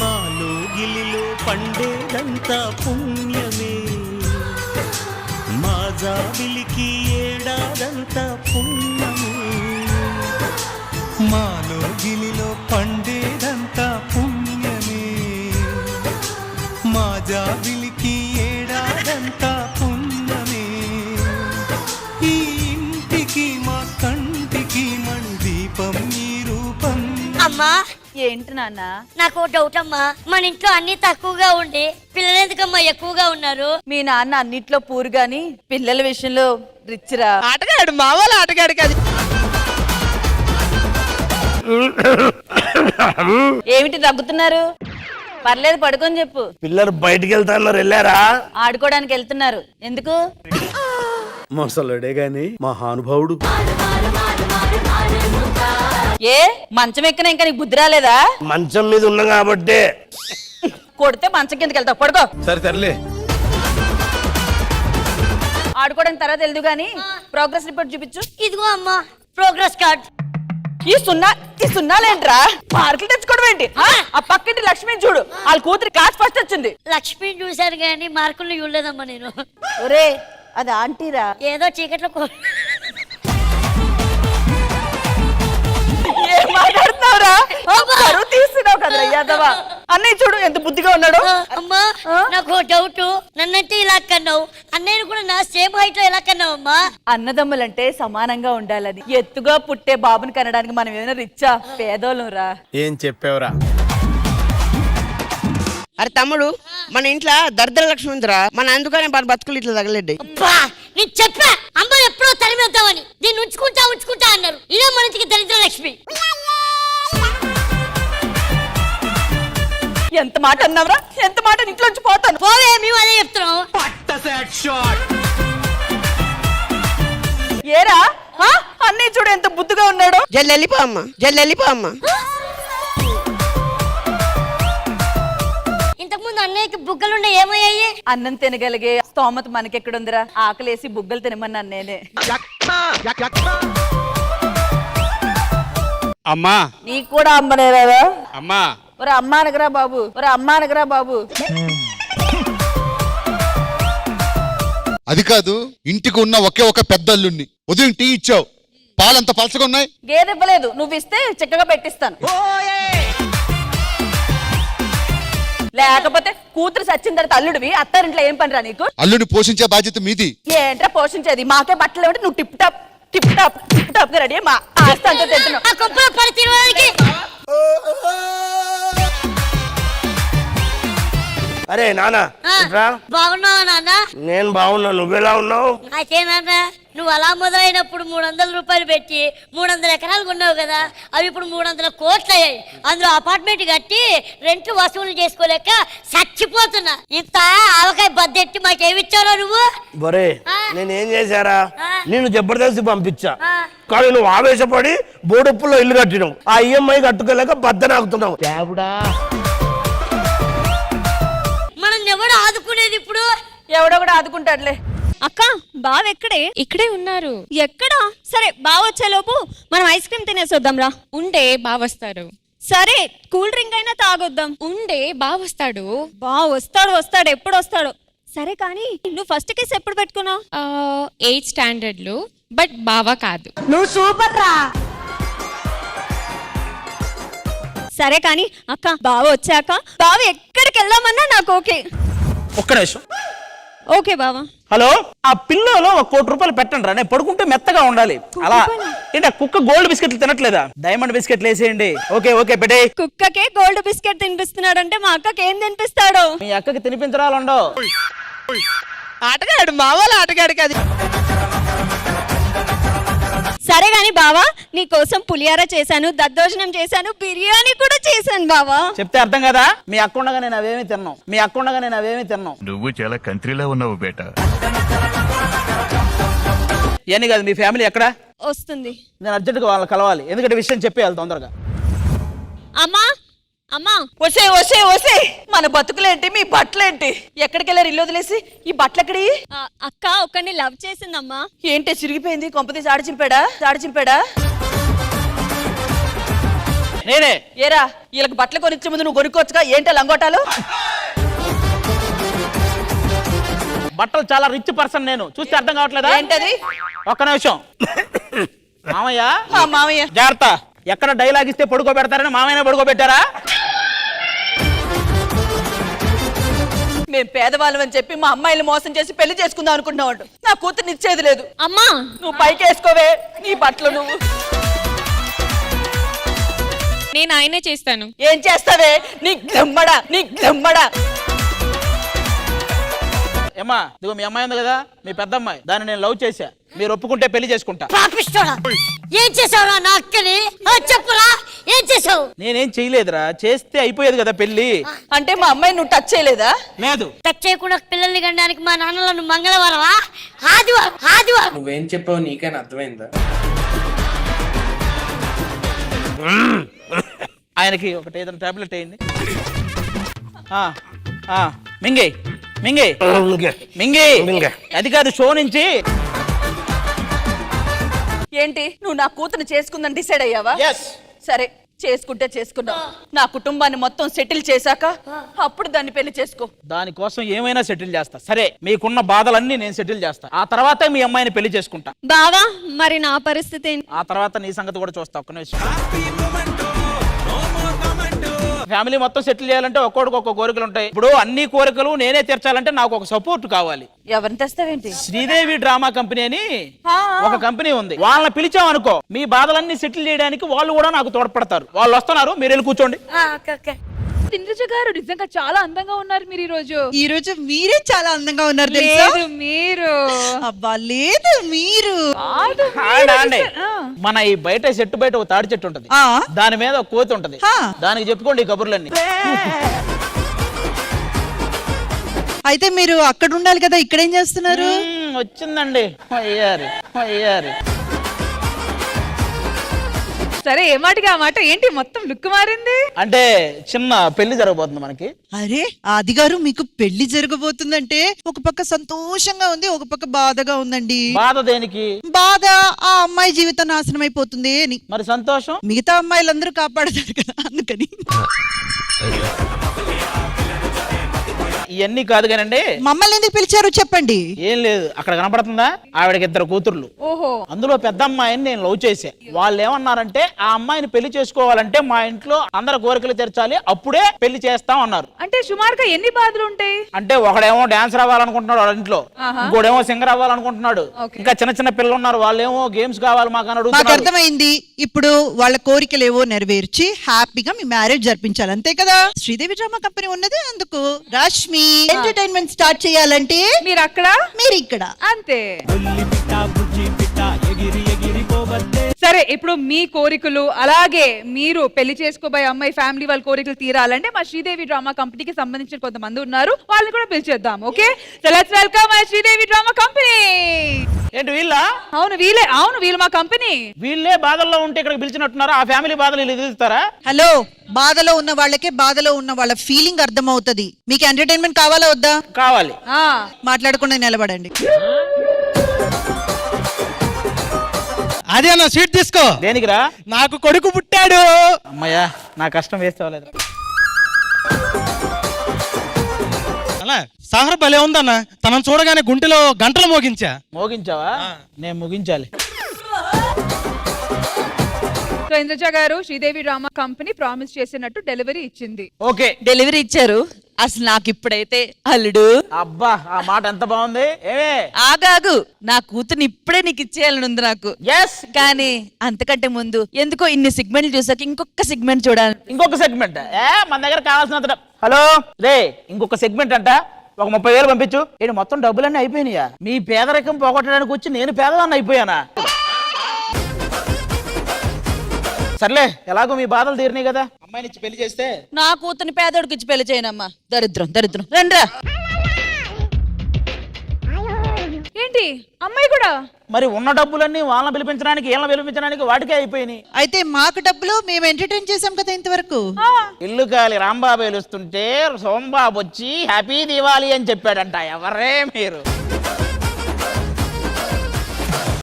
మాలో గిలిలో పండేదంతా పుణ్యమే, మా జాబిలికి ఏడాదంతా పుణ్యమే. మాలో గిలిలో పండేదంతా పుణ్యమే, మా జాబిలికి ఏడాదంతా పుణ్యమే. ఈ ఇంటికి మా కంటికి మణి దీపం ఈ రూపం. అమ్మా ఏంటి నాన్న? నాకు డౌట్ అమ్మా, మన ఇంట్లో అన్ని తక్కువగా ఉండి పిల్లలు ఎందుకమ్మా ఎక్కువగా ఉన్నారు? మీ నాన్న అన్నిట్లో పూరు గాని పిల్లల విషయంలో రిచ్ రా. ఆటగాడు మావాళ్ళ ఆటగాడు కాదు. ఏమిటి తగ్గుతున్నారు? పర్లేదు పడుకొని చెప్పు. పిల్లలు బయటికి వెళ్తున్నారు, వెళ్ళారా? ఆడుకోవడానికి వెళ్తున్నారు. ఎందుకు? మొసలుడే గాని మహానుభావుడు. ఏ మంచం ఎక్కన ఇంకా నీకు బుద్ధి రాలేదా? మంచం మీద ఉన్నా కాబట్టే. కొడితే మంచం కిందకి వెళ్తావు, పడుకో. సరే సర్లే. ఆడుకోవడానికి తర్వాత వెళ్దు గాని ప్రోగ్రెస్ రిపోర్ట్ చూపించు. ఇదిగో అమ్మా ప్రోగ్రెస్ కార్డ్. ఈ సున్నాలేంట్రా? మార్కులు తెచ్చుకోవడం ఏంటి? ఆ పక్కింటి లక్ష్మిని చూడు, వాళ్ళ కూతురి క్లాస్ ఫస్ట్ వచ్చింది. లక్ష్మిని చూశాను కానీ మార్కులు చూడలేదమ్మా నేను. ఒరే అది ఆంటీరా. ఏదో చీకట్లో ఏం మాట్లాడుతున్నావురా? పరువు తీస్తున్నావు కదరా యాదవా. అన్నయ్య చూడు ఎంత బుద్ధిగా ఉన్నాడు. అమ్మా నాకు డౌట్, నన్నంటే ఇలా కన్నావు, అన్నయ్యను కూడా నా సేమ్ హైట్ లో ఎలా కన్నావు అమ్మా? అన్నదమ్ములంటే సమానంగా ఉండాలని. ఎత్తుగా పుట్టే బాబుని కనడానికి మనం ఏమైనా రిచ్చా పేదోళ్ళం రా. ఏం చెప్పావురా? అరే తమ్ముడు, మన ఇంట్లో దరిద్ర లక్ష్మి ఉందిరా, మన అందుకనే మన బతుకులు ఇట్లా తగలేడ్డి. నేను చెప్పా అమ్మ ఎప్పుడో తరిమేద్దామని, దీన్ని ఉంచుకుంటా అన్నారు. ఇదే మన ఇంటికి దరిద్ర లక్ష్మి. ఎంత మాట అన్నావురా? ఎంత మాట ఇంట్లోంచి పోతాను. పోవే, మేము అదే చెప్తున్నాం. ఏరా అన్నయ్య చూడు ఎంత బుద్ధిగా ఉన్నాడు. జల్లి వెళ్ళిపో అమ్మా, జల్లి వెళ్ళిపో అమ్మా. ఇంతకుముందు అన్నయ్యకి బుగ్గలుండే ఏమయ్యాయి? అన్నం తినగలిగే స్తోమత మనకెక్కడుందిరా? ఆకలేసి బుగ్గలు తినమన్నా నేనే. అమ్మా నీకు కూడా అమ్మనేరా? అమ్మా ఒరే అమ్మా అనగరా బాబు, ఒరే అమ్మా అనగరా బాబు. అది కాదు, ఇంటికి ఉన్న ఒకే ఒక పెద్ద అల్లుణ్ణి. ఉదయం టీ ఇచ్చావు, పాలంత పలసగా ఉన్నాయి. గేదె ఇవ్వలేదు, నువ్వు ఇస్తే చక్కగా పెట్టిస్తాను. లేకపోతే కూతురు సచ్చిన తర్వాత అల్లుడివి, అత్తారింట్లో ఏం పనిరా నీకు? అల్లుని పోషించే బాధ్యత మీది. ఏంట్రా పోషించేది? మాకే బట్టలు ఏమిటి? నువ్వు టిప్ టాప్ గా రెడీ. మా ఆస్తి అంతా తింటున్నావు. ఆ కొంపలో పడి తినడానికి. అరే నాన్న, బాగున్నావా నాన్న? నేను బాగున్నా, నువ్వెలా ఉన్నావు? అయితే నాన్న, నువ్వు అలా మొదలైనప్పుడు 300 రూపాయలు పెట్టి 300 ఎకరాలు కొన్నావు కదా, అవి ఇప్పుడు 300 కోట్లు అయ్యాయి. అందులో అపార్ట్మెంట్ కట్టి రెంట్ వసూలు చేసుకోలేక చచ్చిపోతున్నా. ఇంత ఆవకాయ బద్దెట్టి మాకేమిచ్చారో నువ్వు? బరే నేనేం చేశారా? నేను జబర్దస్తి పంపించా, కానీ నువ్వు ఆవేశపడి బోడుప్పుల్లో ఇల్లు కట్టినావు. ఆ ఈఎంఐ కట్టుకోలేక బద్దనాకుతున్నావు. మనం ఎవడు ఆదుకునేది ఇప్పుడు? ఎవడో కూడా ఆదుకుంటాడులే. అక్క బావ ఎక్కడే? ఇక్కడే ఉన్నారు. ఎక్కడా? సరే బావ వచ్చేలోపు మనం ఐస్ క్రీమ్ తినేసొద్దాం రా. ఉండే బావొస్తారు. సరే కూల్ డ్రింక్ అయినా తాగొద్దాం. ఉండే బావొస్తాడు. వస్తాడు ఎప్పుడు వస్తాడు? సరే కానీ నువ్వు ఫస్ట్ కేసు ఎప్పుడు పెట్టుకున్నావు? 8th స్టాండర్డ్ లో, బట్ బావ కాదు. నువ్వు సూపర్ రా. సరే కానీ అక్క బావ వచ్చాక బావ ఎక్కడికి వెళ్దామన్నా నాకు ఓకే. ఒక్క నిమిషం. ఓకే బావా. హలో, ఆ పిల్లలో 1 కోటి రూపాయలు పెట్టండి రా, నేను పడుకుంటే మెత్తగా ఉండాలి. అలా ఏంటి, కుక్క గోల్డ్ బిస్కెట్లు తినట్లేదా? డైమండ్ బిస్కెట్లు వేసేయండి. ఓకే పెట్టే. కుక్కకే గోల్డ్ బిస్కెట్ తినిపిస్తున్నాడంటే మా అక్కకి ఏం తినిపిస్తాడు? మీ అక్కకి తినిపించరాలండో. ఆటగాడు మావాళ్ళ ఆటగాడు కాదు. సరే గాని బావా, నీ కోసం పులిహార చేశాను, దద్దోజనం చేశాను, బిర్యానీ కూడా చేశాను బావా. చెప్తే అర్థం కదా? మీ అక్క ఉండగా నేను అవేమి తిన్నాను. నువ్వు చాలా కంట్రీలో ఉన్నావు బేట. ఇవన్నీ కాదు, మీ ఫ్యామిలీ ఎక్కడ? వస్తుంది. నేను అర్జెంట్గా వాళ్ళని కలవాలి, ఎందుకంటే విషయం చెప్పేయాలి తొందరగా. అమ్మా అమ్మా వసే మన బతుకులేంటి, మీ బట్టలేంటి? ఎక్కడికి వెళ్ళారు ఇల్లు వదిలేసి? ఈ బట్టలు ఎక్కడి? అక్క ఒకరిని లవ్ చేసిందమ్మా. ఏంటి చిరిగిపోయింది? కొంపతీసి ఆడి చింపాడా? నేనే. ఏరా వీళ్ళకి బట్టలు కొనిచ్చే ముందు నువ్వు కొనుక్కోవచ్చుగా, ఏంటో లంగోటాలు? బట్టలు చాలా రిచ్ పర్సన్ నేను, చూస్తే అర్థం కావట్లేదా? ఏంటది? ఒక్క నిమిషం. మామయ్య మామయ్య జాగ్రత్త, ఎక్కడ డైలాగ్ ఇస్తే పడుకోబెడతారని మామయ్య పడుకోబెట్టారా? మేము పేదవాళ్ళం అని చెప్పి మా అమ్మాయిలు మోసం చేసి పెళ్లి చేసుకుందాం అనుకుంటున్నావు. నా కూతురు ఇచ్చేది లేదు. అమ్మా నువ్వు పైకి వేసుకోవే నీ బట్టలు. నువ్వు నేను ఆయనే చేస్తాను. ఏం చేస్తావే? నీ గ్లమ్మడా. ఏమ్మా, ఇదిగో మీ అమ్మాయి ఉంది కదా, మీ పెద్ద అమ్మాయి, దాన్ని నేను లవ్ చేశా. మీరు ఒప్పుకుంటే పెళ్లి చేసుకుంటా. పాపిస్తోడా, ఏం చేసావురా నా అక్కని? చెప్పురా, ఏం చేసావు? నేనేం చేయలేదురా, చేస్తే అయిపోయేది కదా పెళ్లి. అంటే మా అమ్మాయి నువ్వు టచ్ చేయలేదా? లేదు. టచ్ చేయకుండా పిల్లల్ని కనడానికి మా నాన్నలను మంగళవారమా ఆదివారం? నువ్వేం చెప్పావు నీకైనా అర్థమైందా? ఆయనకి ఒకటి ఏదైనా టాబ్లెట్ వేయండి. మింగి మింగి మింగి అది కాదు, షో నుంచి. ఏంటి నువ్వు నా కూతురు చేసుకుందని డిసైడ్ అయ్యావా? సరే, చేసుకుంటే చేసుకున్నావు. నా కుటుంబాన్ని మొత్తం సెటిల్ చేశాక అప్పుడు దాన్ని పెళ్లి చేసుకో. దానికోసం ఏమైనా సెటిల్ చేస్తా. సరే, మీకున్న బాధలన్నీ నేను సెటిల్ చేస్తా. ఆ తర్వాత మీ అమ్మాయిని పెళ్లి చేసుకుంటా. బావా మరి నా పరిస్థితి ఏంటి? ఆ తర్వాత నీ సంగతి కూడా చూస్తా. ఒక్క నిమిషం. ఫ్యామిలీ మొత్తం సెటిల్ చేయాలంటే ఒక్కొక్కడికి ఒక్కొక్క కోరికలు ఉంటాయి. ఇప్పుడు అన్ని కోరికలు నేనే తీర్చాలంటే నాకు ఒక సపోర్ట్ కావాలి. ఎవరిని తెస్తావేంటి? శ్రీదేవి డ్రామా కంపెనీ అని ఒక కంపెనీ ఉంది. వాళ్ళని పిలిచాం అనుకో, మీ బాధలన్నీ సెటిల్ చేయడానికి వాళ్ళు కూడా నాకు తోడ్పడతారు. వాళ్ళు వస్తున్నారు, మీరు వెళ్ళి కూర్చోండి. ఇంద్రజ గారు నిజంగా చాలా అందంగా ఉన్నారు మీరు ఈ రోజు మీరే చాలా అందంగా ఉన్నారు తెలుసా? మీరు అబ్బా లేదు మీరు. మన ఈ బయట చెట్టు బయట ఒక తాడి చెట్టు ఉంటది, దాని మీద ఒక కోతి ఉంటది. దానికి చెప్పుకోండి ఈ కబుర్లన్నీ. అయితే మీరు అక్కడ ఉండాలి కదా, ఇక్కడేం చేస్తున్నారు? వచ్చిందండి అయ్యారు. సరే, ఏ మాటగా ఆ మాట ఏంటి? మొత్తం లుక్ మారింది. అంటే చిన్న పెళ్లి జరగబోతుంది మనకి. అరే ఆది గారు, మీకు పెళ్లి జరగబోతుందంటే ఒక పక్క సంతోషంగా ఉంది, ఒక పక్క బాధగా ఉందండి. బాధ దేనికి? బాధ ఆ అమ్మాయి జీవితం నాశనం అయిపోతుంది అని. మరి సంతోషం? మిగతా అమ్మాయిలందరూ కాపాడతారు కదా, అందుకని. ఇవన్నీ కాదు కానండి. మమ్మల్ని ఎందుకు పిలిచారు చెప్పండి. ఏం లేదు, అక్కడ కనపడుతుందా, ఆవిడకి 2 కూతుర్లు. అందులో పెద్ద అమ్మాయిని నేను లవ్ చేసా. వాళ్ళు ఏమన్నారంటే, ఆ అమ్మాయిని పెళ్లి చేసుకోవాలంటే మా ఇంట్లో అందరి కోరికలు తీర్చాలి, అప్పుడే పెళ్లి చేస్తాం అన్నారు. అంటే సుమారుగా ఎన్ని బాధలు ఉంటాయి? అంటే ఒకడేమో డాన్సర్ అవ్వాలనుకుంటున్నాడు వాళ్ళ ఇంట్లో, ఇంకోడేమో సింగర్ అవ్వాలనుకుంటున్నాడు, ఇంకా చిన్న చిన్న పిల్లలు ఉన్నారు, వాళ్ళేమో గేమ్స్ కావాలి మాకు అని అడుగుతున్నారు. మాకు అర్థమైంది. ఇప్పుడు వాళ్ళ కోరికలు ఏవో నెరవేర్చి హ్యాపీగా మీ మ్యారేజ్ జరిపించాలి, అంతే కదా? శ్రీదేవి డ్రామా కంపెనీ ఉన్నది అందుకు. రష్మి ఎంటర్టైన్మెంట్ స్టార్ట్ చేయాలంటే మీరు అక్కడ, మీరు ఇక్కడ, అంతే. సరే, ఇప్పుడు మీ కోరికలు అలాగే మీరు పెళ్లి చేసుకోబోయే అమ్మాయి ఫ్యామిలీ వాళ్ళ కోరికలు తీరాలంటే మా శ్రీదేవి డ్రామా కంపెనీకి సంబంధించిన కొంతమంది ఉన్నారు, వాళ్ళని కూడా పిలిచేద్దాం. Okay, so let's welcome my Sridevi drama company. ఏంటి వీళ్ళ? అవును వీళ్ళు మా కంపెనీ. వీళ్ళే బాధల్లో ఉంటే ఇక్కడికి పిలిచినట్టున్నారు. ఆ ఫ్యామిలీ బాధలు వీళ్ళు ఎదుగుతారా? హలో, బాధలో ఉన్న వాళ్ళకే బాధలో ఉన్న వాళ్ళ ఫీలింగ్ అర్థం అవుతుంది. మీకు ఎంటర్టైన్మెంట్ కావాలా వద్దా? కావాలి. మాట్లాడకుండా నిలబడండి. అదే అన్న స్వీట్ తీసుకో. దేనికిరా? నాకు కొడుకు పుట్టాడు. అమ్మయ్యా, నా కష్టం వేస్ట్ అవ్వలేదు. అలా సహర్ భలే ఉందన్న, తనను చూడగానే గుంటెలో గంటలు మోగించావా? నేను ముగించాలి. సో ఇంద్రజ గారు, శ్రీదేవి డ్రామా కంపెనీ ప్రామిస్ చేసినట్టు డెలివరీ ఇచ్చింది. ఓకే, డెలివరీ ఇచ్చారు. అసలు నాకు ఇప్పుడైతే అల్లుడు. అబ్బా, ఆ మాట ఎంత బాగుంది. ఏమే ఆగాగు, నా కూతుర్ని ఇప్పుడే నీకు ఇచ్చేయాలని ఉంది నాకు. కానీ అంతకంటే ముందు ఎందుకో ఇన్ని సెగ్మెంట్లు చూసాక ఇంకొక సెగ్మెంట్ చూడాలి. ఇంకొక సెగ్మెంట్? మన దగ్గర కావాల్సినంత. హలో రే, ఇంకొక సెగ్మెంట్ అంట, ఒక 30,000 పంపించు. ఏంటి మొత్తం డబ్బులన్నీ అయిపోయినాయా? మీ పేదరికం పోగొట్టడానికి వచ్చి నేను పేదవాన్ని అయిపోయానా? సర్లే, ఎలాగో మీ బాధలు తీరినాయి కదా, అమ్మాయిని ఇచ్చి పెళ్లి చేస్తే. నా కూతుర్ని పేదోడికి ఇచ్చి పెళ్లి చేయనమ్మా. దరిద్రం రండ్రా. ఏంటి అమ్మాయి కూడా? మరి ఉన్న డబ్బులన్నీ వాళ్ళని పిలిపించడానికి వీళ్ళని పిలిపించడానికి వాటికే అయిపోయినాయి. అయితే మాకు డబ్బులు మేము ఎంటర్టైన్ చేసాం కదా ఇంతవరకు. ఇల్లు కాలి రాంబాబు వెలుస్తుంటే సోంబాబు వచ్చి హ్యాపీ దివాళీ అని చెప్పాడంట. ఎవరే మీరు?